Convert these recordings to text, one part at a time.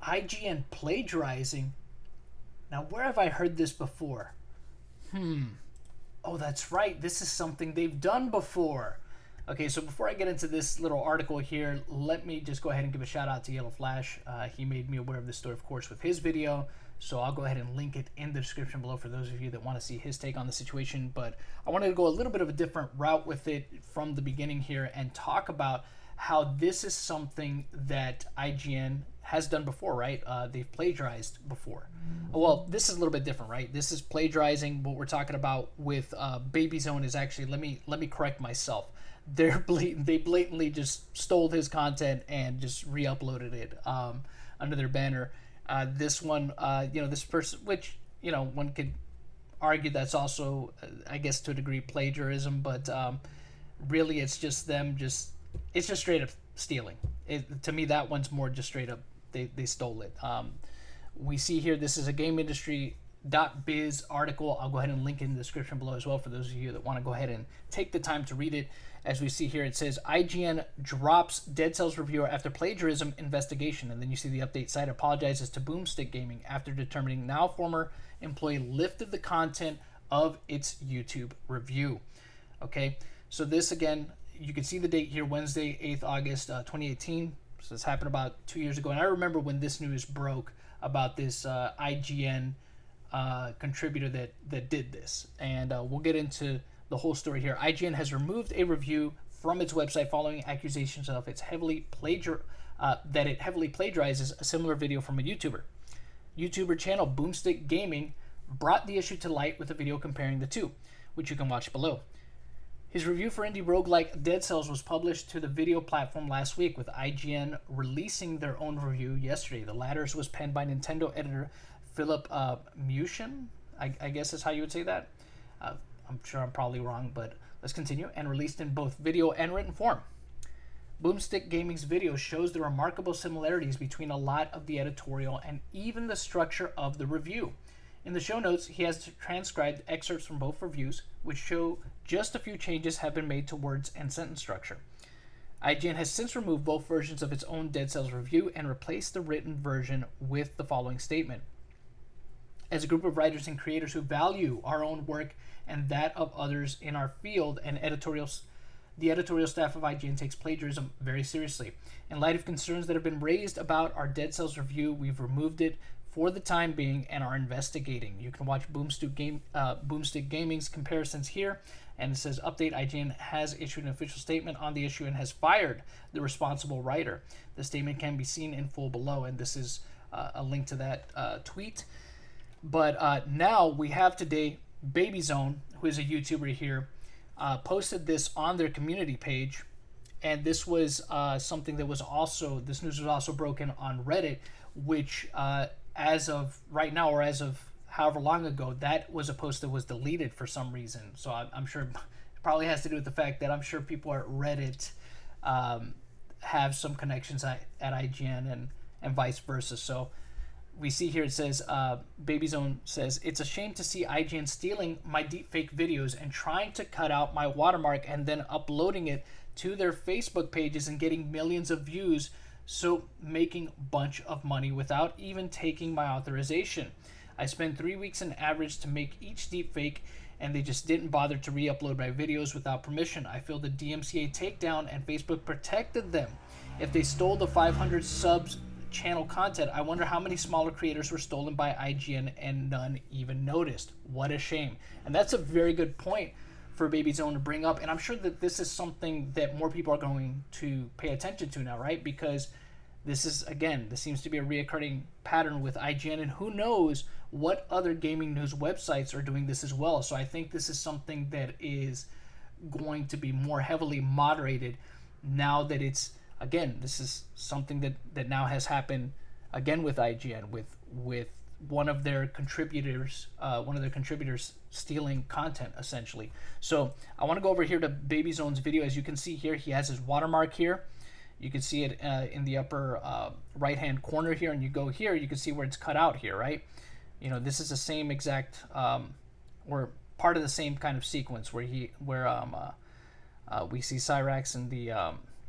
IGN plagiarizing. Now, where have I heard this before? Oh, that's right. This is something they've done before. Okay, so before I get into this little article here, let me just go ahead and give a shout out to Yellow Flash. He made me aware of this story, of course, with his video. So I'll go ahead and link it in the description below for those of you that want to see his take on the situation. But I wanted to go a little bit of a different route with it from the beginning here and talk about how this is something that IGN has done before, right? They've plagiarized before. Well, this is a little bit different, right? This is plagiarizing. What we're talking about with Baby Zone is actually, let me correct myself. They blatantly just stole his content and just re-uploaded it under their banner. This one, this person, which one could argue that's also, I guess, to a degree, plagiarism, but really, it's just them it's just straight up stealing. To me, that one's more just straight up they stole it. We see here, this is a game industry .biz article. I'll go ahead and link it in the description below as well for those of you that want to go ahead and take the time to read it. As we see here, it says IGN drops Dead Cells reviewer after plagiarism investigation, and then you see the update site apologizes to Boomstick Gaming after determining now former employee lifted the content of its YouTube review. Okay, so this again, you can see the date here, Wednesday, 8th August 2018. So this happened about 2 years ago, and I remember when this news broke about this IGN contributor that did this, and we'll get into the whole story here. IGN has removed a review from its website following accusations of it heavily plagiarizes a similar video from a YouTuber channel. Boomstick Gaming brought the issue to light with a video comparing the two, which you can watch below. His review for indie roguelike Dead Cells was published to the video platform last week, with IGN releasing their own review yesterday. The latter's was penned by Nintendo editor Philip Mushin, I guess is how you would say that. I'm sure I'm probably wrong, but let's continue. And released in both video and written form. Boomstick Gaming's video shows the remarkable similarities between a lot of the editorial and even the structure of the review. In the show notes, he has transcribed excerpts from both reviews, which show just a few changes have been made to words and sentence structure. IGN has since removed both versions of its own Dead Cells review and replaced the written version with the following statement. As a group of writers and creators who value our own work and that of others in our field, and the editorial staff of IGN takes plagiarism very seriously. In light of concerns that have been raised about our Dead Cells review, we've removed it for the time being and are investigating. You can watch Boomstick Gaming's comparisons here, and it says, update, IGN has issued an official statement on the issue and has fired the responsible writer. The statement can be seen in full below, and this is a link to that tweet. But now we have today Baby Zone, who is a YouTuber here, posted this on their community page, and this was something that was also, this news was also broken on Reddit, which as of right now, or as of however long ago, that was a post that was deleted for some reason. So I'm sure it probably has to do with the fact that I'm sure people at Reddit have some connections at IGN and vice versa. So we see here, it says, BabyZone says, it's a shame to see IGN stealing my deepfake videos and trying to cut out my watermark and then uploading it to their Facebook pages and getting millions of views, so making a bunch of money without even taking my authorization. I spent 3 weeks on average to make each deepfake, and they just didn't bother to re-upload my videos without permission. I feel the DMCA takedown and Facebook protected them. If they stole the 500 subs channel content, I wonder how many smaller creators were stolen by IGN and none even noticed. What a shame. And that's a very good point for BabyZone to bring up, and I'm sure that this is something that more people are going to pay attention to now, right? Because this is, again, this seems to be a reoccurring pattern with IGN, and who knows what other gaming news websites are doing this as well. So I think this is something that is going to be more heavily moderated now that it's, again, this is something that now has happened again with IGN, with one of their contributors stealing content, essentially. So I want to go over here to BabyZone's video. As you can see here, he has his watermark here. You can see it in the upper right hand corner here, and you go here, you can see where it's cut out here, right? You know, this is the same exact or part of the same kind of sequence where we see Cyrax in the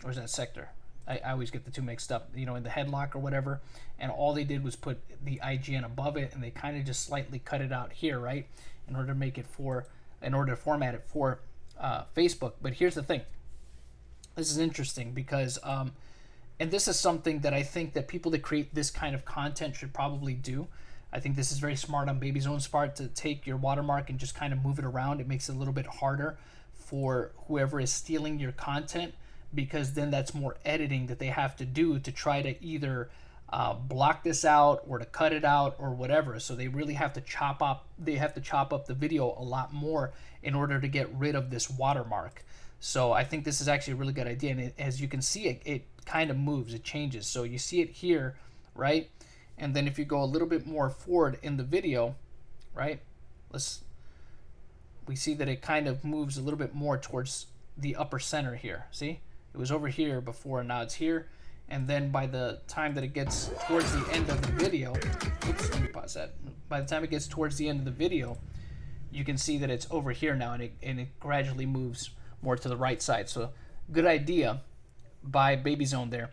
where's that sector? I always get the two mixed up, you know, in the headlock or whatever. And all they did was put the IGN above it, and they kind of just slightly cut it out here, right, in order to make it for, in order to format it for Facebook. But here's the thing. This is interesting because, and this is something that I think that people that create this kind of content should probably do. I think this is very smart on Baby's Own part to take your watermark and just kind of move it around. It makes it a little bit harder for whoever is stealing your content, because then that's more editing that they have to do to try to either block this out or to cut it out or whatever. So they really have to chop up. They have to chop up the video a lot more in order to get rid of this watermark. So I think this is actually a really good idea. And as you can see, it kind of moves. It changes. So you see it here, right? And then if you go a little bit more forward in the video, right? We see that it kind of moves a little bit more towards the upper center here. See? It was over here before, and now it's here. And then by the time that it gets towards the end of the video, oops, let me pause that. By the time it gets towards the end of the video, you can see that it's over here now, and it gradually moves more to the right side. So good idea by BabyZone there.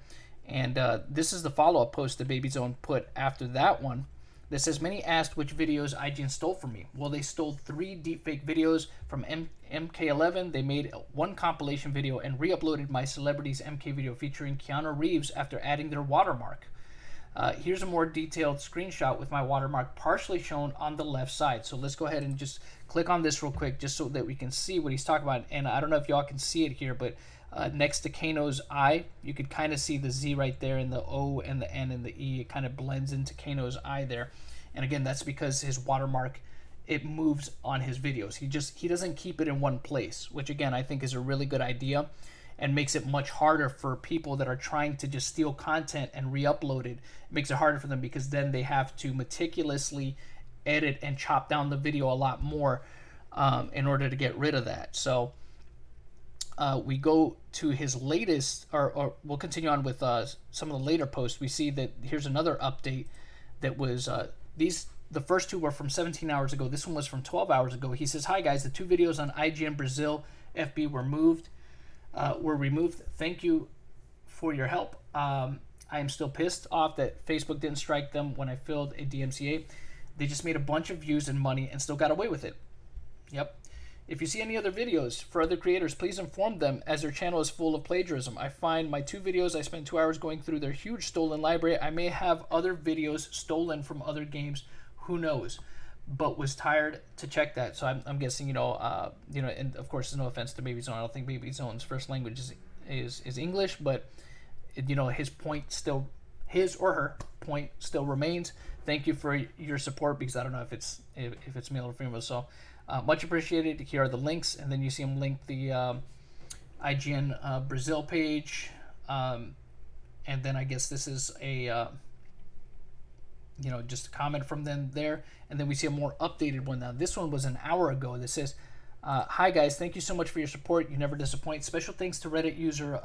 And this is the follow-up post that BabyZone put after that one that says, many asked which videos IGN stole from me. Well, they stole 3 deepfake videos from MK11. They made one compilation video and re-uploaded my celebrities MK video featuring Keanu Reeves after adding their watermark. Here's a more detailed screenshot with my watermark partially shown on the left side. So let's go ahead and just click on this real quick just so that we can see what he's talking about. And I don't know if y'all can see it here, but next to Kano's eye, you could kind of see the Z right there, and the O and the N and the E. It kind of blends into Kano's eye there. And again, that's because his watermark, it moves on his videos. He doesn't keep it in one place, which again, I think is a really good idea and makes it much harder for people that are trying to just steal content and re-upload it. It makes it harder for them because then they have to meticulously edit and chop down the video a lot more in order to get rid of that. So we go to his latest, or we'll continue on with some of the later posts. We see that here's another update that was, the first 2 were from 17 hours ago. This one was from 12 hours ago. He says, hi guys, the 2 videos on IGN Brazil FB were removed. Thank you for your help. I am still pissed off that Facebook didn't strike them when I filled a DMCA. They just made a bunch of views and money and still got away with it. Yep. If you see any other videos for other creators, please inform them, as their channel is full of plagiarism. I find my 2 videos, I spent 2 hours going through their huge stolen library. I may have other videos stolen from other games, who knows, but was tired to check that. So I'm guessing, and of course, there's no offense to BabyZone. I don't think BabyZone's first language is English, but his point still, his or her point still remains. Thank you for your support, because I don't know if it's male or female. So much appreciated. Here are the links, and then you see him link the IGN Brazil page, and then I guess this is a just a comment from them there, and then we see a more updated one. Now this one was an hour ago. This says, hi guys, thank you so much for your support. You never disappoint. Special thanks to Reddit user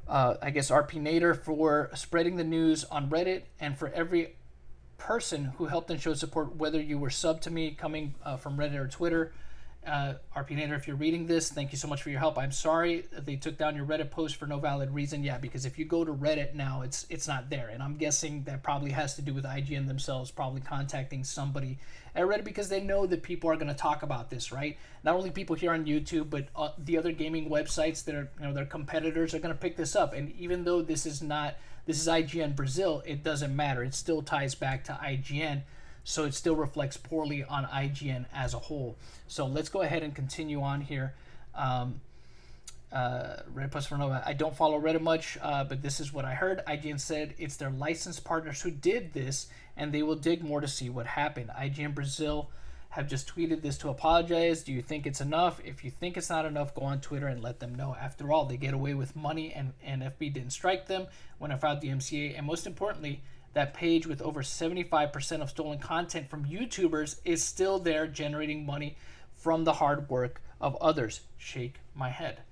I guess RP Nader for spreading the news on Reddit, and for every person who helped and showed support, whether you were sub to me coming from Reddit or Twitter. RP Nader, if you're reading this, thank you so much for your help. I'm sorry that they took down your Reddit post for no valid reason. Yeah, because if you go to Reddit now, it's not there, and I'm guessing that probably has to do with IGN themselves probably contacting somebody at Reddit, because they know that people are going to talk about this, right? Not only people here on YouTube, but the other gaming websites that are, their competitors are going to pick this up. And even though this is IGN Brazil, it doesn't matter. It still ties back to IGN. So it still reflects poorly on IGN as a whole. So let's go ahead and continue on here. Reddit Plus for Nova. I don't follow Reddit much, but this is what I heard. IGN said it's their licensed partners who did this, and they will dig more to see what happened. IGN Brazil have just tweeted this to apologize. Do you think it's enough? If you think it's not enough, go on Twitter and let them know. After all, they get away with money, and FB didn't strike them when I filed the MCA. And most importantly, that page with over 75% of stolen content from YouTubers is still there, generating money from the hard work of others. Shake my head.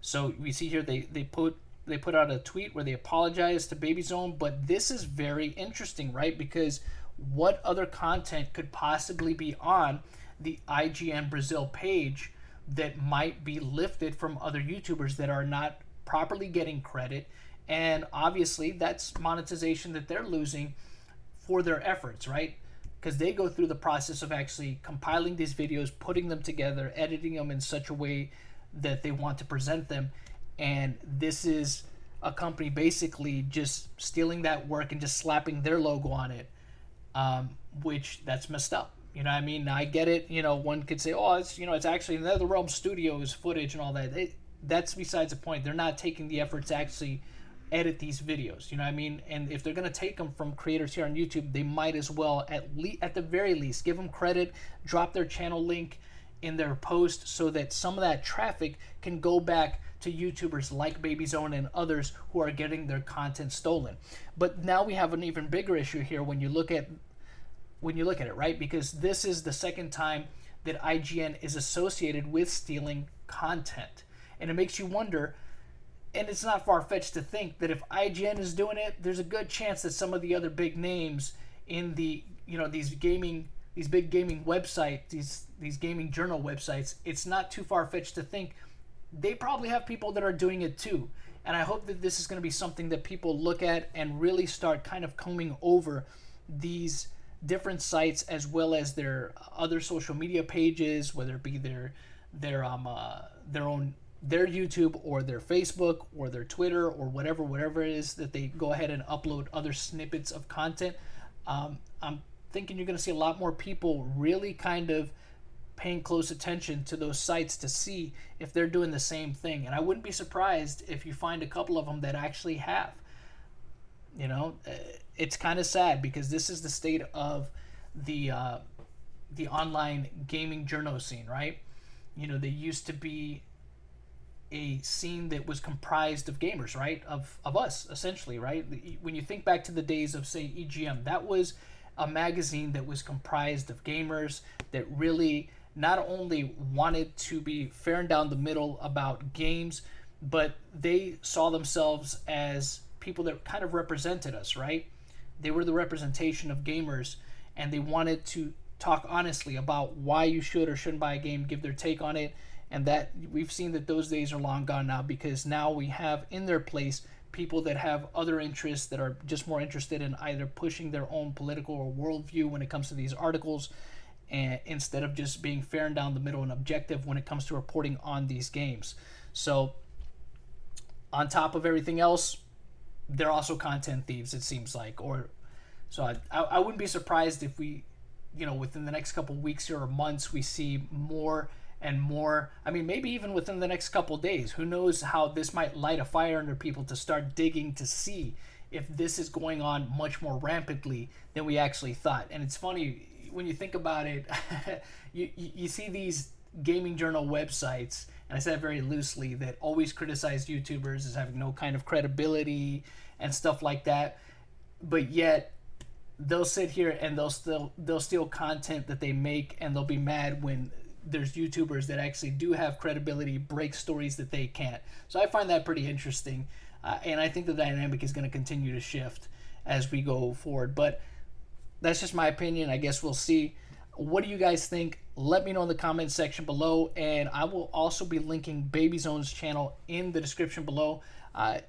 So we see here they put out a tweet where they apologize to BabyZone, but this is very interesting, right? Because what other content could possibly be on the IGN Brazil page that might be lifted from other YouTubers that are not properly getting credit And obviously that's monetization that they're losing for their efforts, right? Because they go through the process of actually compiling these videos, putting them together, editing them in such a way that they want to present them. And this is a company basically just stealing that work and just slapping their logo on it, which that's messed up. You know what I mean? Now, I get it. You know, one could say, oh, it's, you know, it's actually NetherRealm Studios footage and all that. That's besides the point. They're not taking the effort to actually edit these videos. You know what I mean? And if they're going to take them from creators here on YouTube, they might as well, at the very least, give them credit, drop their channel link in their post so that some of that traffic can go back to YouTubers like BabyZone and others who are getting their content stolen. But now we have an even bigger issue here when you look at it, right? Because this is the second time that IGN is associated with stealing content. And it makes you wonder, and it's not far-fetched to think that if IGN is doing it, there's a good chance that some of the other big names in the, you know, these big gaming websites, these gaming journal websites, it's not too far-fetched to think they probably have people that are doing it too. And I hope that this is going to be something that people look at and really start kind of combing over these different sites as well as their other social media pages, whether it be their YouTube or their Facebook or their Twitter or whatever it is that they go ahead and upload other snippets of content. I'm thinking you're going to see a lot more people really kind of paying close attention to those sites to see if they're doing the same thing. And I wouldn't be surprised if you find a couple of them that actually have. You know, it's kind of sad because this is the state of the online gaming journo scene, right? You know, they used to be a scene that was comprised of gamers, right? Of us, essentially, right? When you think back to the days of, say, EGM, that was a magazine that was comprised of gamers that really not only wanted to be fair and down the middle about games, but they saw themselves as people that kind of represented us, right? They were the representation of gamers, and they wanted to talk honestly about why you should or shouldn't buy a game, give their take on it. And that we've seen that those days are long gone now, because now we have in their place people that have other interests, that are just more interested in either pushing their own political or worldview when it comes to these articles, and instead of just being fair and down the middle and objective when it comes to reporting on these games. So on top of everything else, they're also content thieves, it seems like. I wouldn't be surprised if we, you know, within the next couple weeks here or months, we see more and more. I mean, maybe even within the next couple days. Who knows how this might light a fire under people to start digging to see if this is going on much more rampantly than we actually thought. And it's funny when you think about it. you see these gaming journal websites, and I say that very loosely, that always criticize YouTubers as having no kind of credibility and stuff like that, but yet they'll sit here and they'll steal content that they make, and they'll be mad when there's YouTubers that actually do have credibility break stories that they can't. So I find that pretty interesting, and I think the dynamic is going to continue to shift as we go forward. But that's just my opinion. I guess we'll see. What do you guys think? Let me know in the comment section below, and I will also be linking BabyZone's channel in the description below.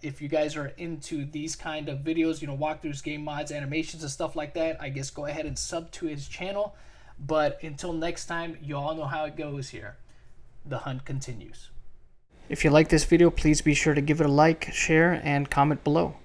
If you guys are into these kind of videos, you know, walkthroughs, game mods, animations, and stuff like that, I guess go ahead and sub to his channel. But until next time, you all know how it goes here. The hunt continues. If you like this video, please be sure to give it a like, share, and comment below.